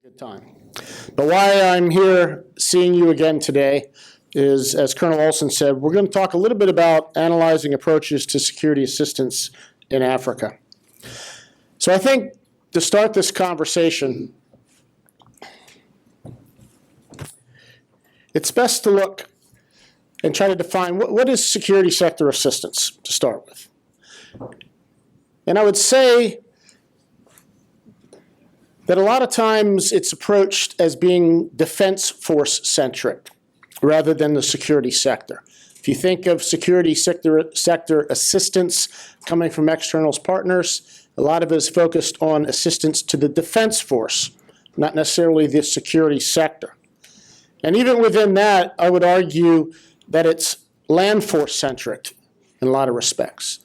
Good time. But why I'm here seeing you again today is, as Colonel Olson said, we're going to talk a little bit about analyzing approaches to security assistance in Africa. So I think to start this conversation, it's best to look and try to define what is security sector assistance to start with. And I would say that a lot of times it's approached as being defense force centric rather than the security sector. If you think of security sector assistance coming from external partners, a lot of it is focused on assistance to the defense force, not necessarily the security sector. And even within that, I would argue that it's land force centric in a lot of respects.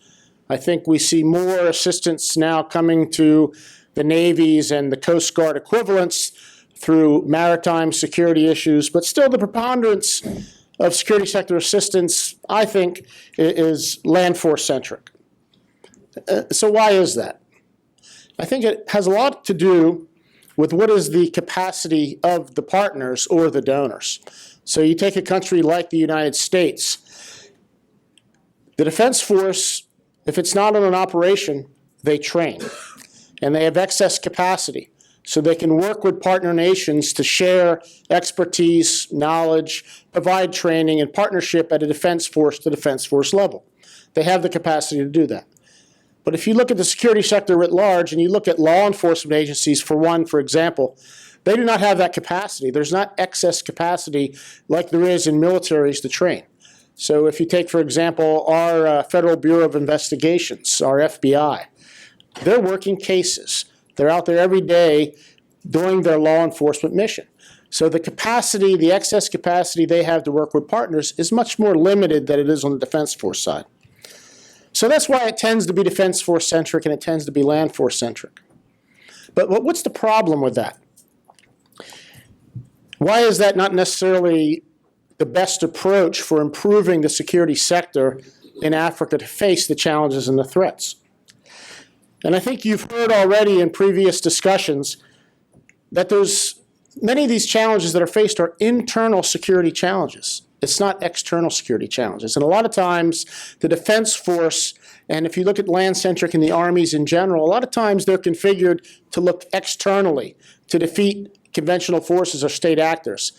I think we see more assistance now coming to the Navy's and the Coast Guard equivalents through maritime security issues, but still the preponderance of security sector assistance, I think, is land force centric. So why is that? I think it has a lot to do with what is the capacity of the partners or the donors. So you take a country like the United States, the defense force, if it's not on an operation, they train. And they have excess capacity. So they can work with partner nations to share expertise, knowledge, provide training, and partnership at a defense force to defense force level. They have the capacity to do that. But if you look at the security sector writ large, and you look at law enforcement agencies, for example, they do not have that capacity. There's not excess capacity like there is in militaries to train. So if you take, for example, our Federal Bureau of Investigations, our FBI, they're working cases. They're out there every day doing their law enforcement mission. So the capacity, the excess capacity they have to work with partners is much more limited than it is on the defense force side. So that's why it tends to be defense force centric and it tends to be land force centric. But what's the problem with that? Why is that not necessarily the best approach for improving the security sector in Africa to face the challenges and the threats? And I think you've heard already in previous discussions that there's many of these challenges that are faced are internal security challenges. It's not external security challenges. And a lot of times the defense force, and if you look at land-centric and the armies in general, a lot of times they're configured to look externally to defeat conventional forces or state actors.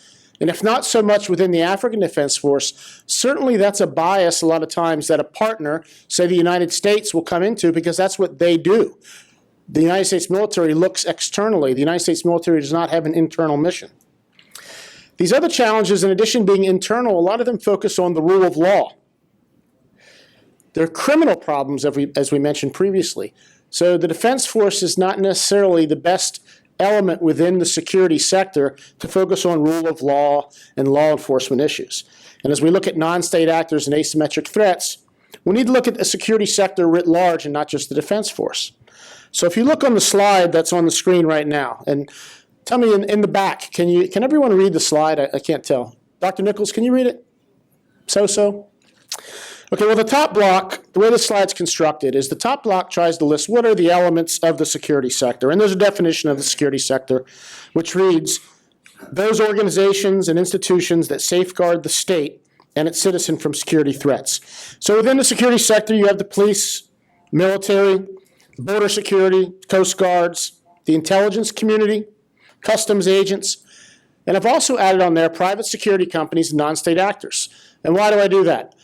And if not so much within the African Defense Force, certainly that's a bias a lot of times that a partner, say the United States, will come into because that's what they do. The United States military looks externally. The United States military does not have an internal mission. These other challenges, in addition to being internal, a lot of them focus on the rule of law. They're criminal problems, as we mentioned previously. So the Defense Force is not necessarily the best element within the security sector to focus on rule of law and law enforcement issues. And as we look at non-state actors and asymmetric threats, we need to look at the security sector writ large and not just the defense force. So if you look on the slide that's on the screen right now, and tell me in the back, can everyone read the slide? I can't tell. Dr. Nichols, can you read it? So? Okay, well, the top block, the way the slide's constructed is the top block tries to list what are the elements of the security sector. And there's a definition of the security sector, which reads, those organizations and institutions that safeguard the state and its citizen from security threats. So within the security sector, you have the police, military, border security, coast guards, the intelligence community, customs agents, and I've also added on there private security companies and non-state actors. And why do I do that?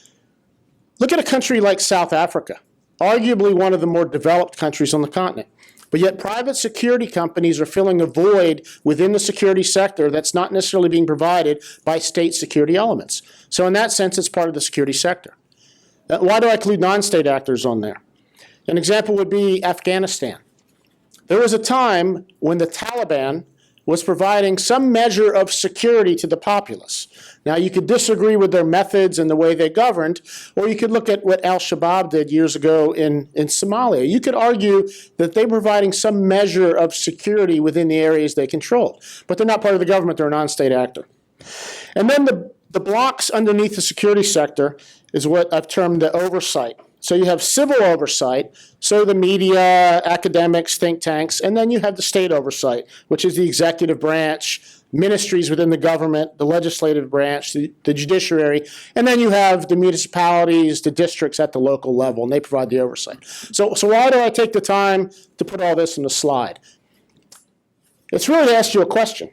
Look at a country like South Africa, arguably one of the more developed countries on the continent. But yet private security companies are filling a void within the security sector that's not necessarily being provided by state security elements. So in that sense, it's part of the security sector. Why do I include non-state actors on there? An example would be Afghanistan. There was a time when the Taliban was providing some measure of security to the populace. Now, you could disagree with their methods and the way they governed, or you could look at what al-Shabaab did years ago in Somalia. You could argue that they were providing some measure of security within the areas they controlled. But they're not part of the government, they're a non-state actor. And then the blocks underneath the security sector is what I've termed the oversight. So you have civil oversight, so the media, academics, think tanks, and then you have the state oversight, which is the executive branch, ministries within the government, the legislative branch, the judiciary, and then you have the municipalities, the districts at the local level, and they provide the oversight. So why do I take the time to put all this in the slide? It's really to ask you a question.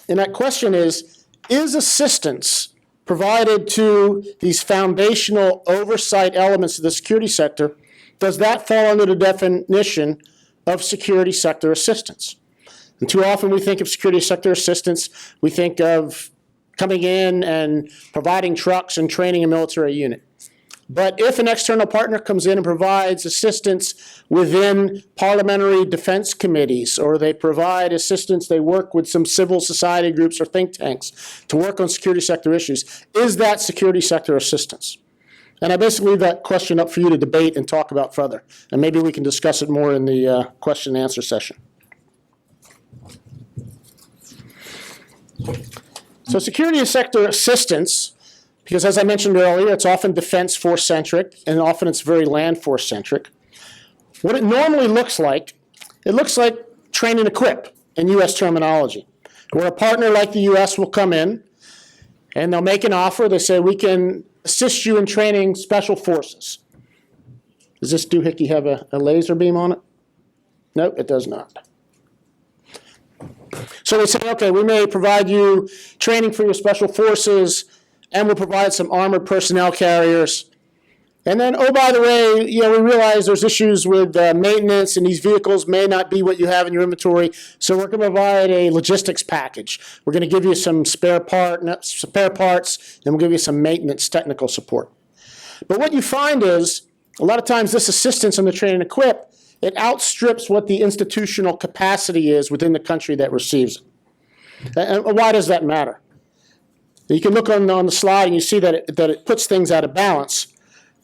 And that question is assistance provided to these foundational oversight elements of the security sector, does that fall under the definition of security sector assistance? And too often we think of security sector assistance, we think of coming in and providing trucks and training a military unit. But if an external partner comes in and provides assistance within parliamentary defense committees, or they provide assistance, they work with some civil society groups or think tanks to work on security sector issues, is that security sector assistance? And I basically leave that question up for you to debate and talk about further. And maybe we can discuss it more in the question and answer session. So security sector assistance, because as I mentioned earlier, it's often defense force-centric, and often it's very land force-centric. What it normally looks like, it looks like train and equip in U.S. terminology, where a partner like the U.S. will come in, and they'll make an offer. They say, we can assist you in training special forces. Does this doohickey have a laser beam on it? Nope, it does not. So we say, okay, we may provide you training for your special forces, and we'll provide some armored personnel carriers. And then, oh, by the way, we realize there's issues with maintenance, and these vehicles may not be what you have in your inventory, so we're going to provide a logistics package. We're going to give you some spare parts, and we'll give you some maintenance technical support. But what you find is, a lot of times this assistance in the train and equip, it outstrips what the institutional capacity is within the country that receives it. And why does that matter? You can look on the slide and you see that it puts things out of balance.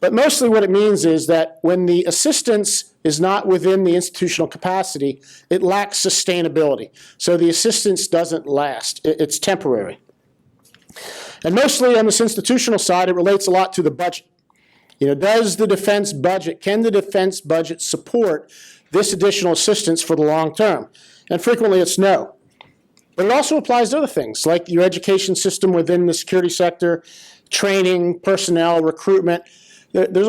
But mostly what it means is that when the assistance is not within the institutional capacity, it lacks sustainability. So the assistance doesn't last. It's temporary. And mostly on this institutional side, it relates a lot to the budget. Does the defense budget, can the defense budget support this additional assistance for the long term? And frequently it's no. But it also applies to other things, like your education system within the security sector, training, personnel, recruitment. There's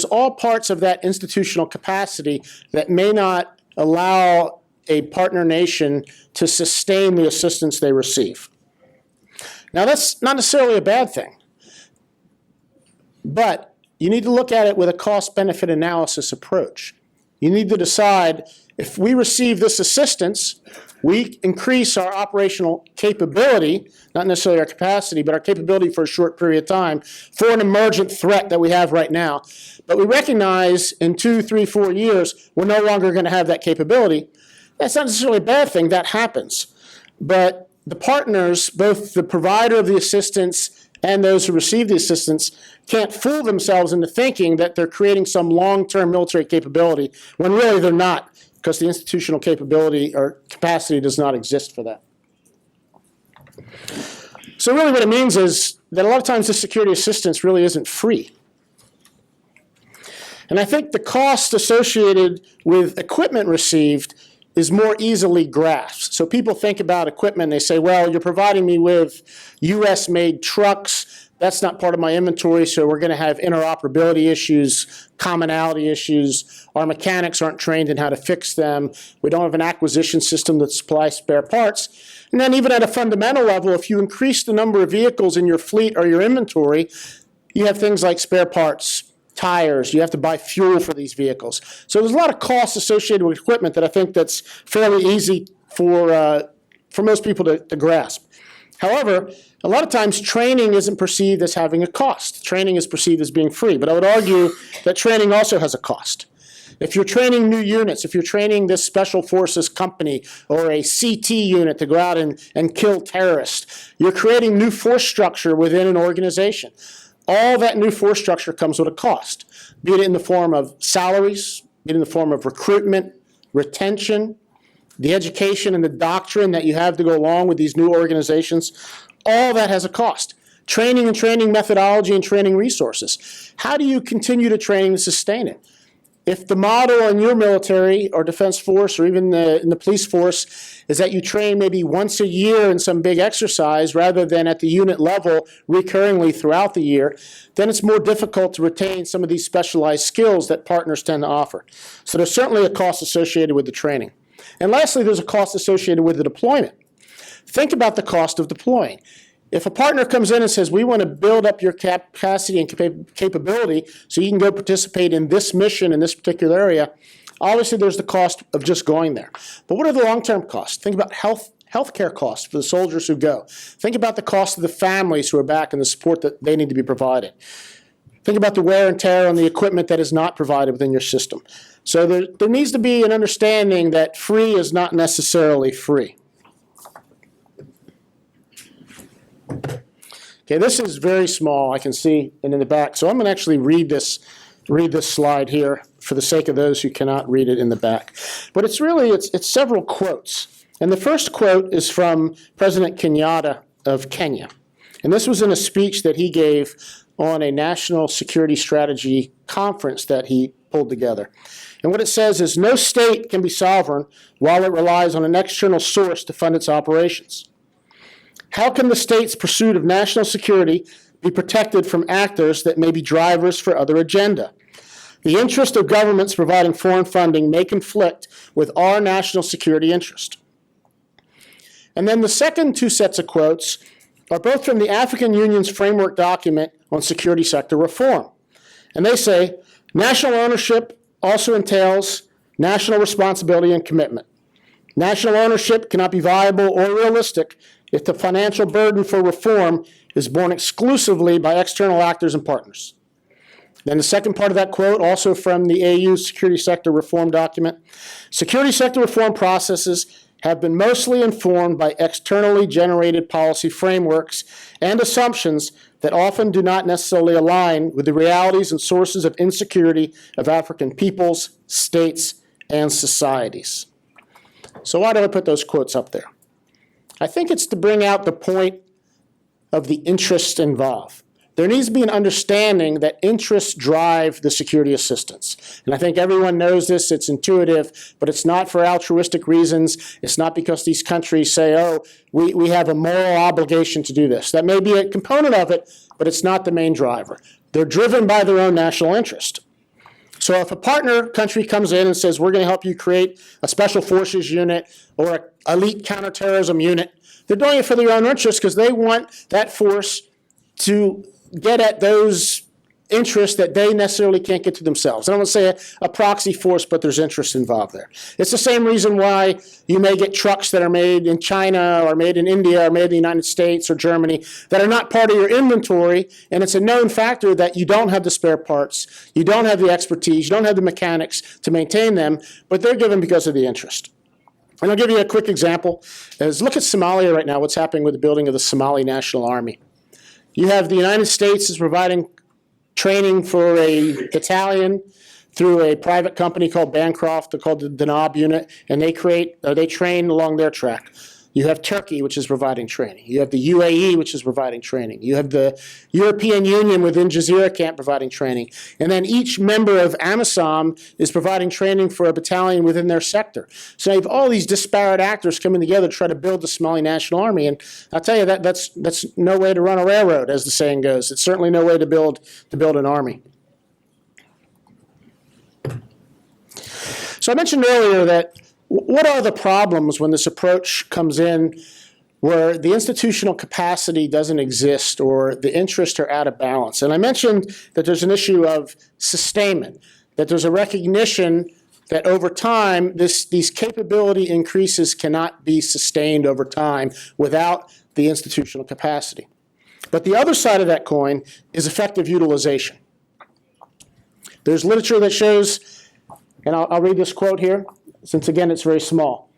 all parts of that institutional capacity that may not allow a partner nation to sustain the assistance they receive. Now, that's not necessarily a bad thing. But you need to look at it with a cost-benefit analysis approach. You need to decide, if we receive this assistance, we increase our operational capability, not necessarily our capacity, but our capability for a short period of time for an emergent threat that we have right now. But we recognize in 2, 3, 4 years, we're no longer going to have that capability. That's not necessarily a bad thing. That happens. But the partners, both the provider of the assistance and those who receive the assistance, can't fool themselves into thinking that they're creating some long-term military capability when really they're not, because the institutional capability or capacity does not exist for that. So really what it means is that a lot of times this security assistance really isn't free. And I think the cost associated with equipment received is more easily grasped. So people think about equipment, they say, well, you're providing me with US-made trucks. That's not part of my inventory, so we're going to have interoperability issues, commonality issues. Our mechanics aren't trained in how to fix them. We don't have an acquisition system that supplies spare parts. And then even at a fundamental level, if you increase the number of vehicles in your fleet or your inventory, you have things like spare parts, tires, you have to buy fuel for these vehicles. So there's a lot of costs associated with equipment that I think that's fairly easy for most people to grasp. However, a lot of times training isn't perceived as having a cost. Training is perceived as being free, but I would argue that training also has a cost. If you're training new units, if you're training this special forces company or a CT unit to go out and kill terrorists, you're creating new force structure within an organization. All that new force structure comes with a cost, be it in the form of salaries, be it in the form of recruitment, retention, the education and the doctrine that you have to go along with these new organizations. All that has a cost. Training and training methodology and training resources. How do you continue to train and sustain it? If the model in your military or defense force or even in the police force is that you train maybe once a year in some big exercise rather than at the unit level recurringly throughout the year, then it's more difficult to retain some of these specialized skills that partners tend to offer. So there's certainly a cost associated with the training. And lastly, there's a cost associated with the deployment. Think about the cost of deploying. If a partner comes in and says, we want to build up your capacity and capability so you can go participate in this mission in this particular area, obviously there's the cost of just going there. But what are the long-term costs? Think about healthcare costs for the soldiers who go. Think about the cost of the families who are back and the support that they need to be provided. Think about the wear and tear on the equipment that is not provided within your system. So there needs to be an understanding that free is not necessarily free. Okay, this is very small, I can see, and in the back. So I'm going to actually read this slide here for the sake of those who cannot read it in the back. But it's really, it's several quotes. And the first quote is from President Kenyatta of Kenya. And this was in a speech that he gave on a national security strategy conference that he pulled together. And what it says is, no state can be sovereign while it relies on an external source to fund its operations. How can the state's pursuit of national security be protected from actors that may be drivers for other agenda? The interest of governments providing foreign funding may conflict with our national security interest. And then the second two sets of quotes are both from the African Union's framework document on security sector reform. And they say, national ownership also entails national responsibility and commitment. National ownership cannot be viable or realistic if the financial burden for reform is borne exclusively by external actors and partners. Then the second part of that quote, also from the AU Security Sector Reform document, security sector reform processes have been mostly informed by externally generated policy frameworks and assumptions that often do not necessarily align with the realities and sources of insecurity of African peoples, states, and societies. So why do I put those quotes up there? I think it's to bring out the point of the interest involved. There needs to be an understanding that interests drive the security assistance. And I think everyone knows this, it's intuitive, but it's not for altruistic reasons. It's not because these countries say, oh, we have a moral obligation to do this. That may be a component of it, but it's not the main driver. They're driven by their own national interest. So if a partner country comes in and says, we're going to help you create a special forces unit or an elite counterterrorism unit, they're doing it for their own interest because they want that force to get at those interests that they necessarily can't get to themselves. I don't want to say a proxy force, but there's interest involved there. It's the same reason why you may get trucks that are made in China or made in India or made in the United States or Germany that are not part of your inventory, and it's a known factor that you don't have the spare parts, you don't have the expertise, you don't have the mechanics to maintain them, but they're given because of the interest. And I'll give you a quick example. Look at Somalia right now, what's happening with the building of the Somali National Army. You have the United States is providing training for a battalion through a private company called Bancroft. They're called the Danab unit, and they train along their track. You have Turkey, which is providing training. You have the UAE, which is providing training. You have the European Union within Jazeera Camp providing training. And then each member of AMISOM is providing training for a battalion within their sector. So you have all these disparate actors coming together to try to build the Somali National Army. And I'll tell you, that's no way to run a railroad, as the saying goes. It's certainly no way to build an army. So I mentioned earlier that what are the problems when this approach comes in where the institutional capacity doesn't exist or the interests are out of balance? And I mentioned that there's an issue of sustainment, that there's a recognition that over time, these capability increases cannot be sustained over time without the institutional capacity. But the other side of that coin is effective utilization. There's literature that shows, and I'll read this quote here, since again it's very small.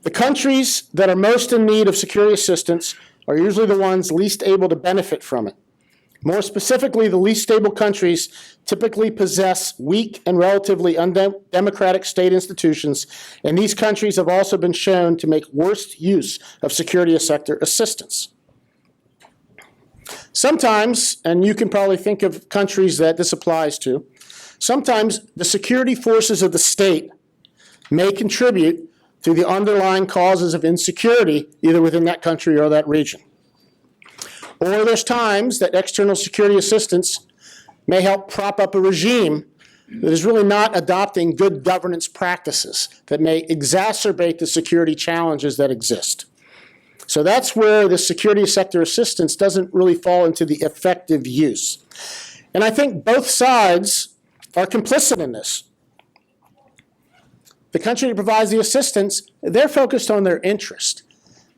The countries that are most in need of security assistance are usually the ones least able to benefit from it. More specifically, the least stable countries typically possess weak and relatively undemocratic state institutions, and these countries have also been shown to make worse use of security sector assistance. Sometimes, and you can probably think of countries that this applies to, sometimes the security forces of the state may contribute to the underlying causes of insecurity, either within that country or that region. Or there's times that external security assistance may help prop up a regime that is really not adopting good governance practices that may exacerbate the security challenges that exist. So that's where the security sector assistance doesn't really fall into the effective use. And I think both sides are complicit in this. The country that provides the assistance, they're focused on their interest.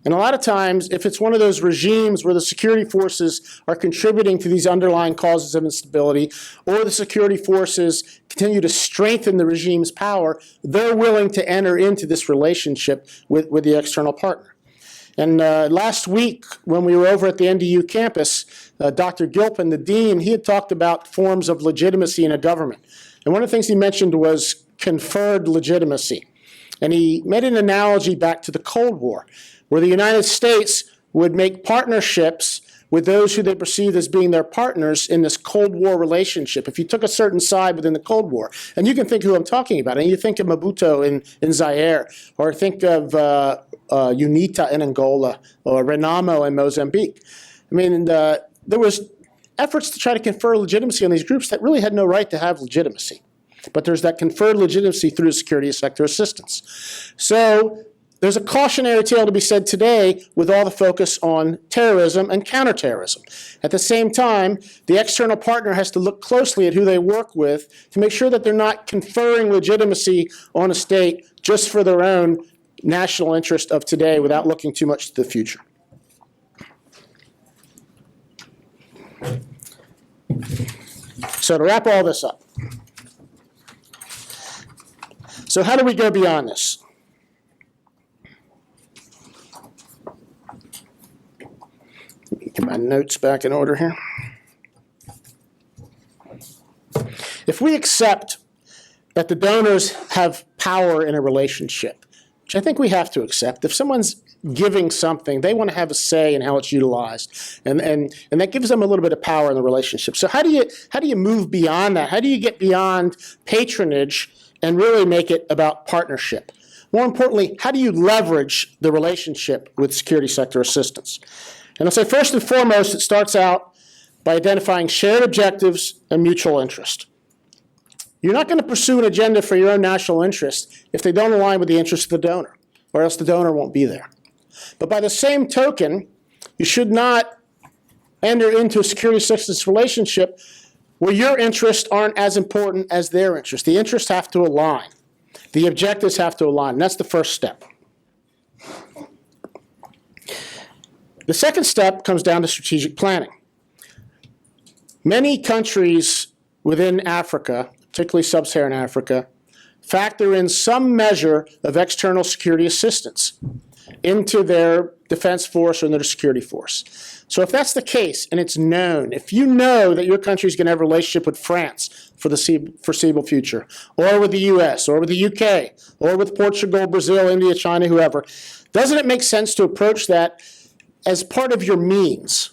And a lot of times, if it's one of those regimes where the security forces are contributing to these underlying causes of instability, or the security forces continue to strengthen the regime's power, they're willing to enter into this relationship with the external partner. And last week, when we were over at the NDU campus, Dr. Gilpin, the dean, he had talked about forms of legitimacy in a government. And one of the things he mentioned was conferred legitimacy. And he made an analogy back to the Cold War, where the United States would make partnerships with those who they perceived as being their partners in this Cold War relationship. If you took a certain side within the Cold War, and you can think who I'm talking about, and you think of Mobutu in Zaire, or think of UNITA in Angola, or Renamo in Mozambique. I mean, there was efforts to try to confer legitimacy on these groups that really had no right to have legitimacy. But there's that conferred legitimacy through security sector assistance. So there's a cautionary tale to be said today with all the focus on terrorism and counterterrorism. At the same time, the external partner has to look closely at who they work with to make sure that they're not conferring legitimacy on a state just for their own national interest of today without looking too much to the future. So to wrap all this up, so how do we go beyond this? Let me get my notes back in order here. If we accept that the donors have power in a relationship, which I think we have to accept, if someone's giving something, they want to have a say in how it's utilized, and that gives them a little bit of power in the relationship. So how do you move beyond that? How do you get beyond patronage and really make it about partnership? More importantly, how do you leverage the relationship with security sector assistance? And I'll say first and foremost, it starts out by identifying shared objectives and mutual interest. You're not going to pursue an agenda for your own national interest if they don't align with the interests of the donor, or else the donor won't be there. But by the same token, you should not enter into a security assistance relationship where your interests aren't as important as their interests. The interests have to align. The objectives have to align. And that's the first step. The second step comes down to strategic planning. Many countries within Africa, particularly sub-Saharan Africa, factor in some measure of external security assistance into their defense force or their security force. So if that's the case, and it's known, if you know that your country is going to have a relationship with France for the foreseeable future, or with the US, or with the UK, or with Portugal, Brazil, India, China, whoever, doesn't it make sense to approach that as part of your means,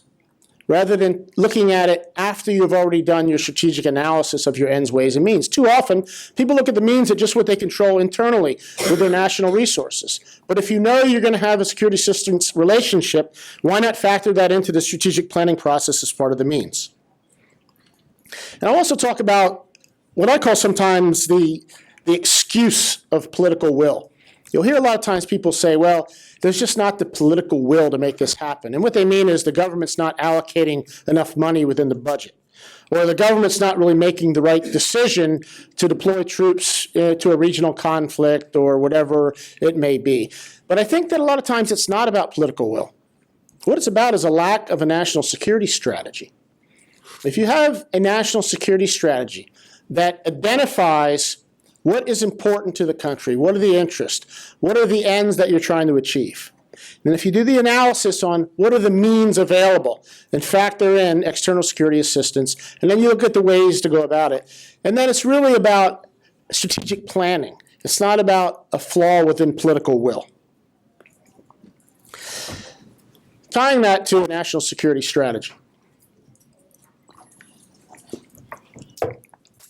rather than looking at it after you've already done your strategic analysis of your ends, ways, and means? Too often, people look at the means at just what they control internally with their national resources. But if you know you're going to have a security assistance relationship, why not factor that into the strategic planning process as part of the means? And I'll also talk about what I call sometimes the excuse of political will. You'll hear a lot of times people say, well, there's just not the political will to make this happen. And what they mean is the government's not allocating enough money within the budget, or the government's not really making the right decision to deploy troops to a regional conflict or whatever it may be. But I think that a lot of times it's not about political will. What it's about is a lack of a national security strategy. If you have a national security strategy that identifies what is important to the country, what are the interests, what are the ends that you're trying to achieve, and if you do the analysis on what are the means available and factor in external security assistance, and then you look at the ways to go about it, and then it's really about strategic planning. It's not about a flaw within political will. Tying that to a national security strategy.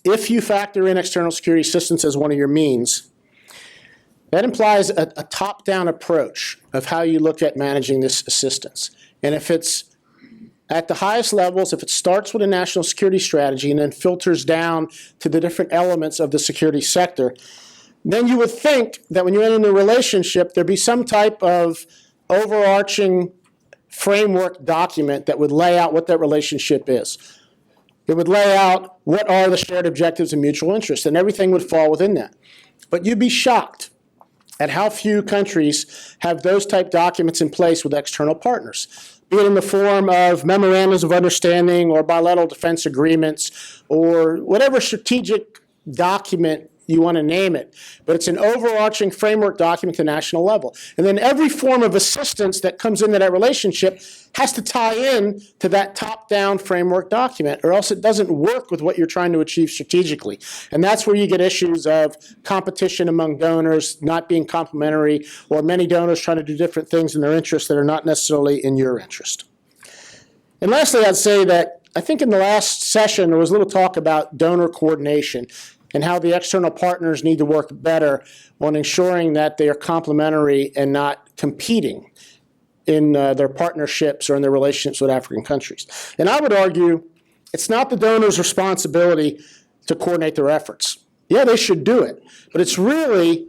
if you factor in external security assistance as one of your means, that implies a top-down approach of how you look at managing this assistance. And if it's at the highest levels, if it starts with a national security strategy and then filters down to the different elements of the security sector, then you would think that when you enter into a relationship, there'd be some type of overarching framework document that would lay out what that relationship is. It would lay out what are the shared objectives and mutual interests, and everything would fall within that. But you'd be shocked at how few countries have those type documents in place with external partners, be it in the form of memorandums of understanding or bilateral defense agreements or whatever strategic document you want to name it. But it's an overarching framework document at the national level. And then every form of assistance that comes into that relationship has to tie in to that top-down framework document, or else it doesn't work with what you're trying to achieve strategically. And that's where you get issues of competition among donors not being complementary, or many donors trying to do different things in their interests that are not necessarily in your interest. And lastly, I'd say that I think in the last session there was a little talk about donor coordination and how the external partners need to work better on ensuring that they are complementary and not competing in their partnerships or in their relationships with African countries. And I would argue it's not the donor's responsibility to coordinate their efforts. Yeah, they should do it, but it's really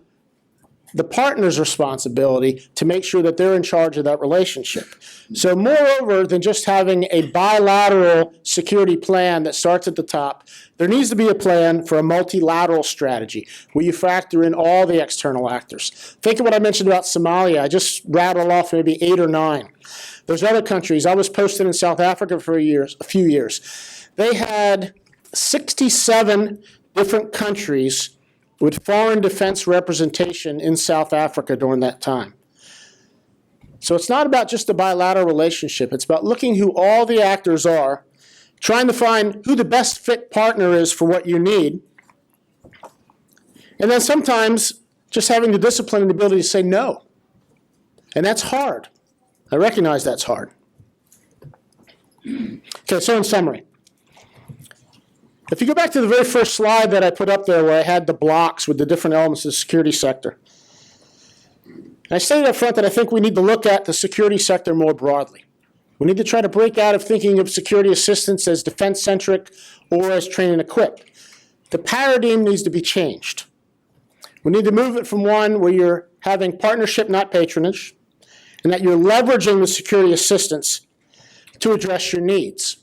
the partner's responsibility to make sure that they're in charge of that relationship. So moreover than just having a bilateral security plan that starts at the top, there needs to be a plan for a multilateral strategy where you factor in all the external actors. Think of what I mentioned about Somalia. I just rattled off maybe 8 or 9. There's other countries. I was posted in South Africa for a few years. They had 67 different countries with foreign defense representation in South Africa during that time. So it's not about just a bilateral relationship. It's about looking who all the actors are, trying to find who the best fit partner is for what you need, and then sometimes just having the discipline and the ability to say no. And that's hard. I recognize that's hard. Okay, so in summary, if you go back to the very first slide that I put up there where I had the blocks with the different elements of the security sector, and I stated up front that I think we need to look at the security sector more broadly. We need to try to break out of thinking of security assistance as defense-centric or as train and equip. The paradigm needs to be changed. We need to move it from one where you're having partnership, not patronage, and that you're leveraging the security assistance to address your needs.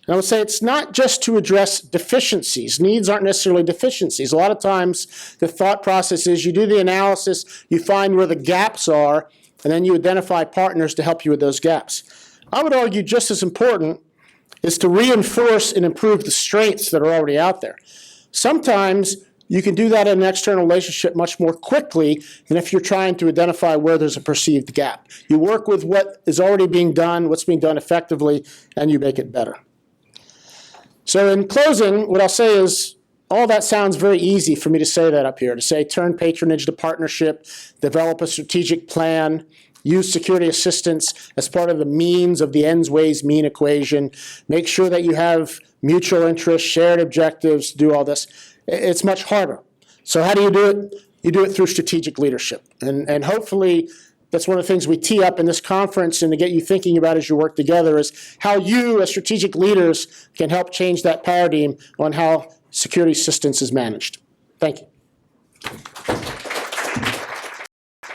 And I would say it's not just to address deficiencies. Needs aren't necessarily deficiencies. A lot of times the thought process is you do the analysis, you find where the gaps are, and then you identify partners to help you with those gaps. I would argue just as important is to reinforce and improve the strengths that are already out there. Sometimes you can do that in an external relationship much more quickly than if you're trying to identify where there's a perceived gap. You work with what is already being done, what's being done effectively, and you make it better. So in closing, what I'll say is all that sounds very easy for me to say that up here, to say turn patronage to partnership, develop a strategic plan, use security assistance as part of the means of the ends, ways, mean equation, make sure that you have mutual interests, shared objectives, do all this. It's much harder. So how do you do it? You do it through strategic leadership. And hopefully that's one of the things we tee up in this conference and to get you thinking about as you work together is how you as strategic leaders can help change that paradigm on how security assistance is managed. Thank you.